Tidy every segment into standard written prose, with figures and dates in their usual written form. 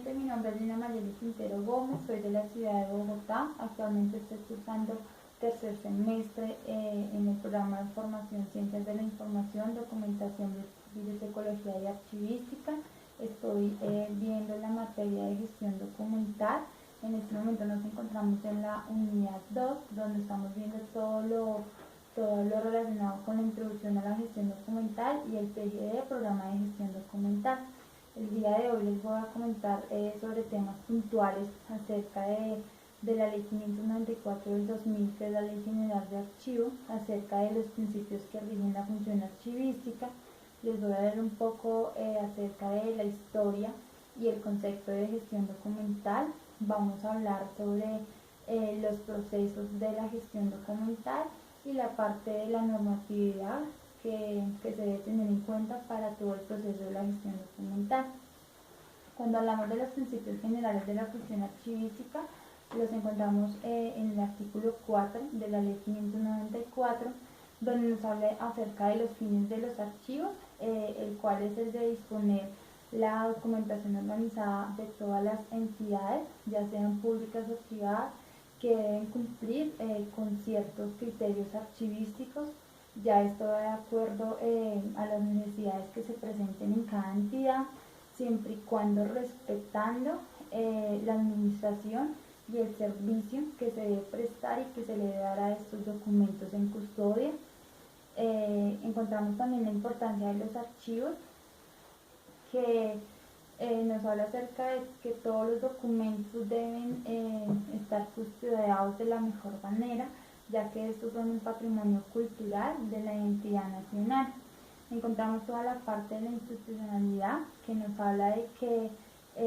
presente, mi nombre es Lina Mayeli Quintero Gómez, soy de la ciudad de Bogotá. Actualmente estoy cursando tercer semestre en el programa de formación Ciencias de la Información, Documentación, Bibliotecología y Archivística. Estoy viendo la materia de gestión documental. En este momento nos encontramos en la unidad 2, donde estamos viendo todo lo relacionado con la introducción a la gestión documental y el PGD, programa de gestión documental. El día de hoy les voy a comentar sobre temas puntuales acerca de la Ley 594 del 2000, que es la Ley General de Archivo, acerca de los principios que rigen la función archivística. Les voy a dar un poco acerca de la historia y el concepto de gestión documental. Vamos a hablar sobre los procesos de la gestión documental y la parte de la normatividad que se debe tener en cuenta para todo el proceso de la gestión documental. Cuando hablamos de los principios generales de la función archivística, los encontramos en el artículo 4 de la Ley 594, donde nos habla acerca de los fines de los archivos, el cual es el de disponer la documentación organizada de todas las entidades, ya sean públicas o privadas, que deben cumplir con ciertos criterios archivísticos. Ya esto va de acuerdo a las necesidades que se presenten en cada entidad, siempre y cuando respetando la administración y el servicio que se debe prestar y que se le debe dar a estos documentos en custodia. Encontramos también la importancia de los archivos, que nos habla acerca de que todos los documentos deben estar custodiados de la mejor manera, ya que estos son un patrimonio cultural de la identidad nacional. Encontramos toda la parte de la institucionalidad, que nos habla de que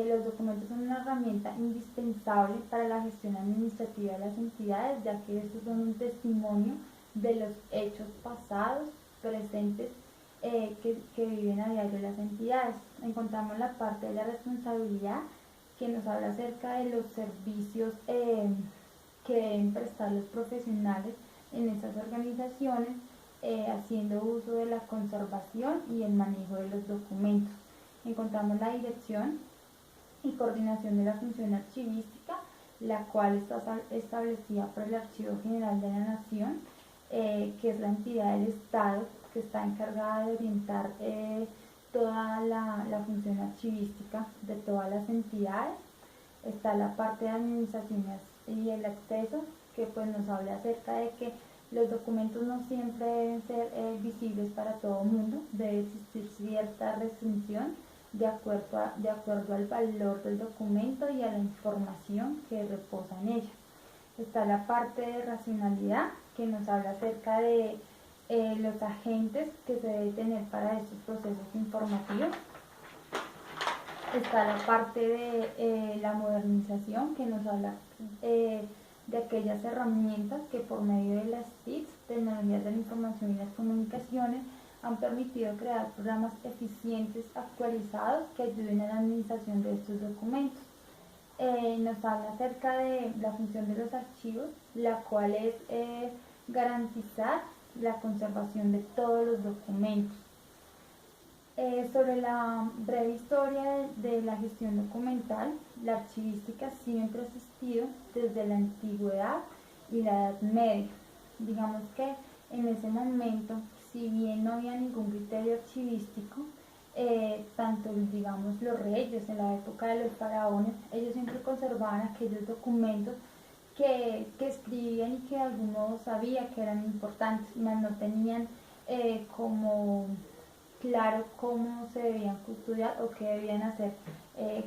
los documentos son una herramienta indispensable para la gestión administrativa de las entidades, ya que estos son un testimonio de los hechos pasados, presentes, que viven a diario las entidades. Encontramos la parte de la responsabilidad, que nos habla acerca de los servicios que deben prestar los profesionales en estas organizaciones, haciendo uso de la conservación y el manejo de los documentos. Encontramos la dirección y coordinación de la función archivística, la cual está establecida por el Archivo General de la Nación, que es la entidad del Estado que está encargada de orientar toda la función archivística de todas las entidades. Está la parte de administraciones y el acceso, que pues nos habla acerca de que los documentos no siempre deben ser visibles para todo el mundo, debe existir cierta restricción de acuerdo al valor del documento y a la información que reposa en ella. Está la parte de racionalidad, que nos habla acerca de los agentes que se debe tener para estos procesos informativos. Está la parte de la modernización, que nos habla de aquellas herramientas que por medio de las TICs, tecnologías de la información y las comunicaciones, han permitido crear programas eficientes, actualizados, que ayuden a la administración de estos documentos. Nos habla acerca de la función de los archivos, la cual es garantizar la conservación de todos los documentos. Sobre la breve historia de la gestión documental, la archivística siempre ha existido desde la antigüedad y la Edad Media. Digamos que en ese momento, si bien no había ningún criterio archivístico, tanto digamos los reyes en la época de los faraones, ellos siempre conservaban aquellos documentos que escribían y que de algún modo sabía que eran importantes, mas no tenían como claro cómo se debían custodiar o qué debían hacer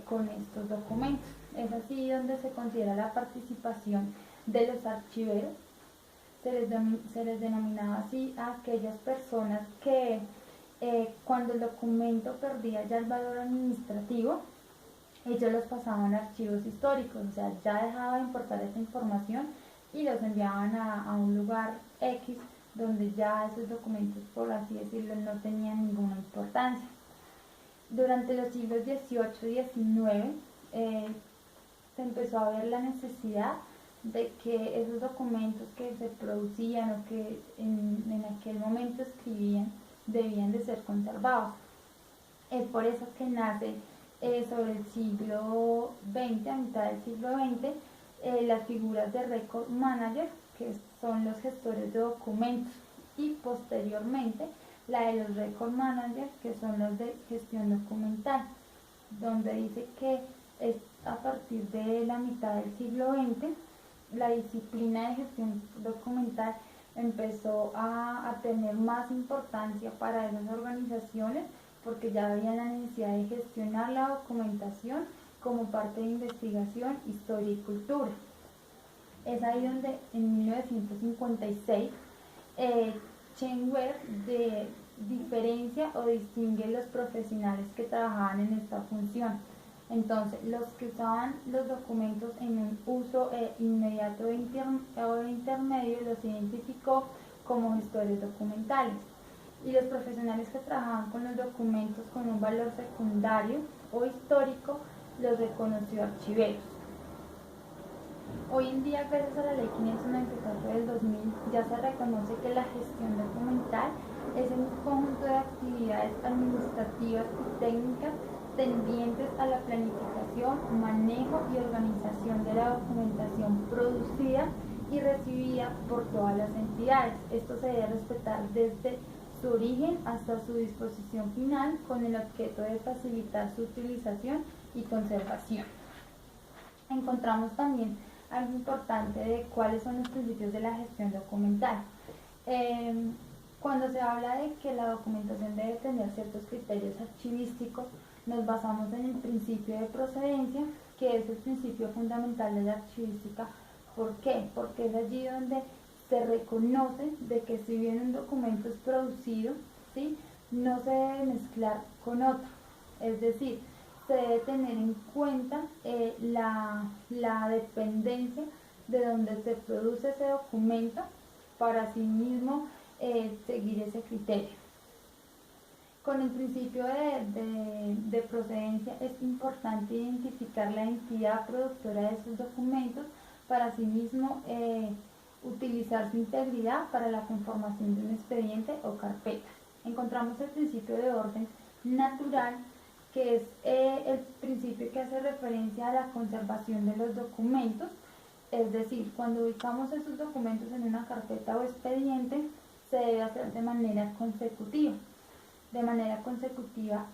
con estos documentos. Es así donde se considera la participación de los archiveros. Se les denominaba así a aquellas personas que cuando el documento perdía ya el valor administrativo, ellos los pasaban a archivos históricos, o sea, ya dejaba de importar esa información y los enviaban a un lugar X, donde ya esos documentos, por así decirlo, no tenían ninguna importancia. Durante los siglos XVIII y XIX se empezó a ver la necesidad de que esos documentos que se producían o que en aquel momento escribían debían de ser conservados. Es por eso que nace sobre el siglo XX, a mitad del siglo XX, las figuras de record manager, que son los gestores de documentos, y posteriormente la de los record managers, que son los de gestión documental, donde dice que es a partir de la mitad del siglo XX la disciplina de gestión documental empezó a tener más importancia para esas organizaciones, porque ya había la necesidad de gestionar la documentación como parte de investigación, historia y cultura. Es ahí donde en 1956 Chenwell diferencia o distingue los profesionales que trabajaban en esta función. Entonces, los que usaban los documentos en un uso inmediato o intermedio los identificó como gestores documentales, y los profesionales que trabajaban con los documentos con un valor secundario o histórico los reconoció archiveros. Hoy en día, gracias a la Ley 594 del 2000, ya se reconoce que la gestión documental es un conjunto de actividades administrativas y técnicas tendientes a la planificación, manejo y organización de la documentación producida y recibida por todas las entidades. Esto se debe respetar desde su origen hasta su disposición final, con el objeto de facilitar su utilización y conservación. Encontramos también algo importante de cuáles son los principios de la gestión documental. Cuando se habla de que la documentación debe tener ciertos criterios archivísticos, nos basamos en el principio de procedencia, que es el principio fundamental de la archivística. ¿Por qué? Porque es allí donde se reconoce de que si bien un documento es producido, ¿sí?, no se debe mezclar con otro. Es decir, se debe tener en cuenta la dependencia de donde se produce ese documento para así mismo seguir ese criterio. Con el principio de procedencia es importante identificar la entidad productora de esos documentos para así mismo utilizar su integridad para la conformación de un expediente o carpeta. Encontramos el principio de orden natural, que es el principio que hace referencia a la conservación de los documentos. Es decir, cuando ubicamos esos documentos en una carpeta o expediente, se debe hacer de manera consecutiva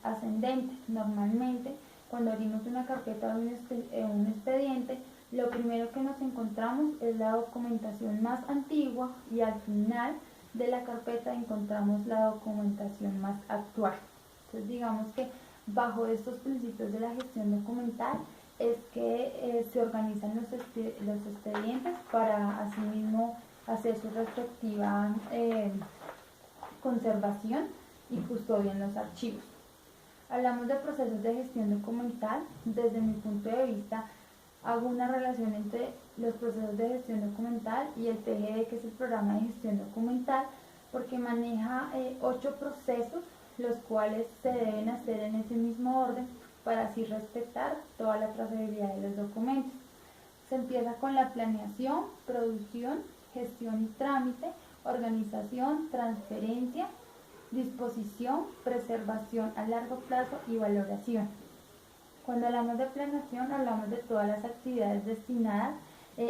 ascendente. Normalmente, cuando abrimos una carpeta o un expediente, lo primero que nos encontramos es la documentación más antigua, y al final de la carpeta encontramos la documentación más actual. Entonces, digamos que bajo estos principios de la gestión documental es que se organizan los expedientes para asimismo hacer su respectiva conservación y custodia en los archivos. Hablamos de procesos de gestión documental. Desde mi punto de vista, hago una relación entre los procesos de gestión documental y el PGD, que es el programa de gestión documental, porque maneja 8 procesos, los cuales se deben hacer en ese mismo orden para así respetar toda la trazabilidad de los documentos. Se empieza con la planeación, producción, gestión y trámite, organización, transferencia, disposición, preservación a largo plazo y valoración. Cuando hablamos de planeación, hablamos de todas las actividades destinadas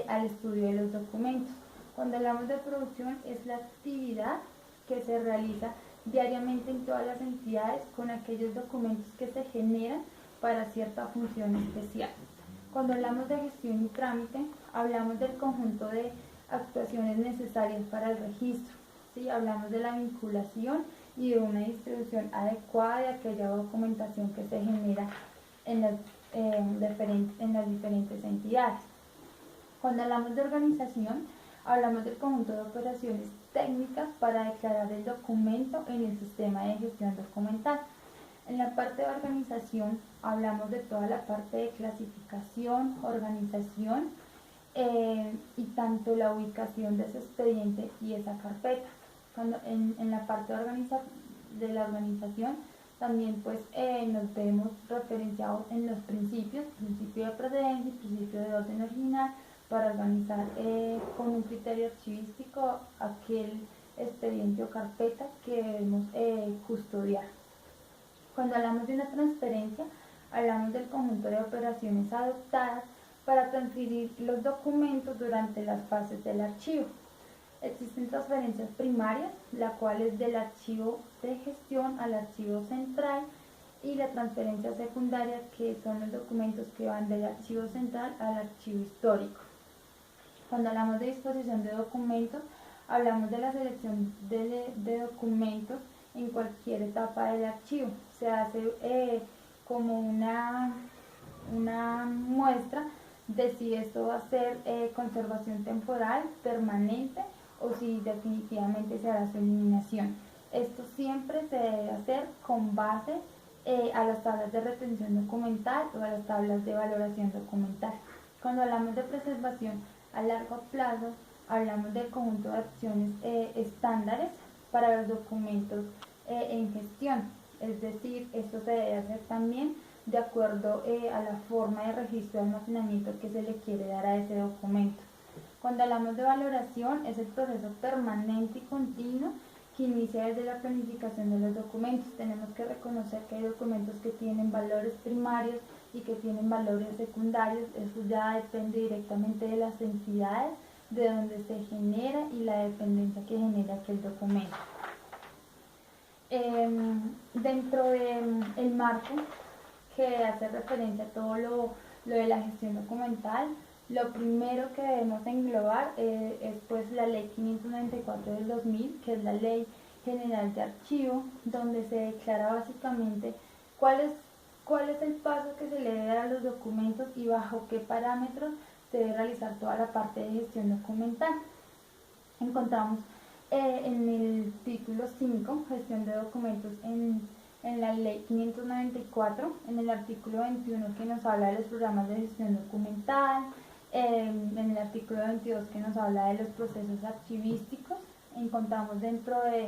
al estudio de los documentos. Cuando hablamos de producción, es la actividad que se realiza diariamente en todas las entidades con aquellos documentos que se generan para cierta función especial. Cuando hablamos de gestión y trámite, hablamos del conjunto de actuaciones necesarias para el registro, ¿sí? Hablamos de la vinculación y de una distribución adecuada de aquella documentación que se genera en las diferentes entidades. Cuando hablamos de organización, hablamos del conjunto de operaciones técnicas para declarar el documento en el sistema de gestión documental. En la parte de organización hablamos de toda la parte de clasificación, organización y tanto la ubicación de ese expediente y esa carpeta. Cuando en la parte de la organización también pues nos vemos referenciados en los principio de procedencia y principio de orden original, para organizar con un criterio archivístico aquel expediente o carpeta que debemos custodiar. Cuando hablamos de una transferencia, hablamos del conjunto de operaciones adoptadas para transferir los documentos durante las fases del archivo. Existen transferencias primarias, la cual es del archivo de gestión al archivo central, y la transferencia secundaria, que son los documentos que van del archivo central al archivo histórico. Cuando hablamos de disposición de documentos, hablamos de la selección de documentos en cualquier etapa del archivo. Se hace como una muestra de si esto va a ser conservación temporal, permanente, o si definitivamente se hará su eliminación. Esto siempre se debe hacer con base a las tablas de retención documental o a las tablas de valoración documental. Cuando hablamos de preservación a largo plazo, hablamos del conjunto de acciones estándares para los documentos en gestión. Es decir, esto se debe hacer también de acuerdo a la forma de registro de almacenamiento que se le quiere dar a ese documento. Cuando hablamos de valoración, es el proceso permanente y continuo que inicia desde la planificación de los documentos. Tenemos que reconocer que hay documentos que tienen valores primarios y que tienen valores secundarios. Eso ya depende directamente de las entidades de donde se genera y la dependencia que genera aquel documento. Dentro del marco que hace referencia a todo lo de la gestión documental, lo primero que debemos englobar es pues la ley 594 del 2000, que es la ley general de archivo, donde se declara básicamente cuál es el paso que se le debe dar a los documentos y bajo qué parámetros se debe realizar toda la parte de gestión documental. Encontramos en el título 5, gestión de documentos en la ley 594, en el artículo 21 que nos habla de los programas de gestión documental, en el artículo 22 que nos habla de los procesos archivísticos. Encontramos dentro de